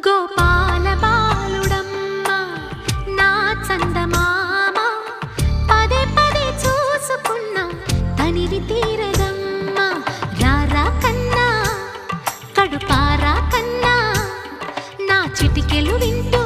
గోపాల బాలుడమ్మ నా చందమామ పదే పదే చూసుకున్న తనివి తీరదమ్మ రారా కన్నా కడుపారా కన్నా నా చిటికెలు వింటూ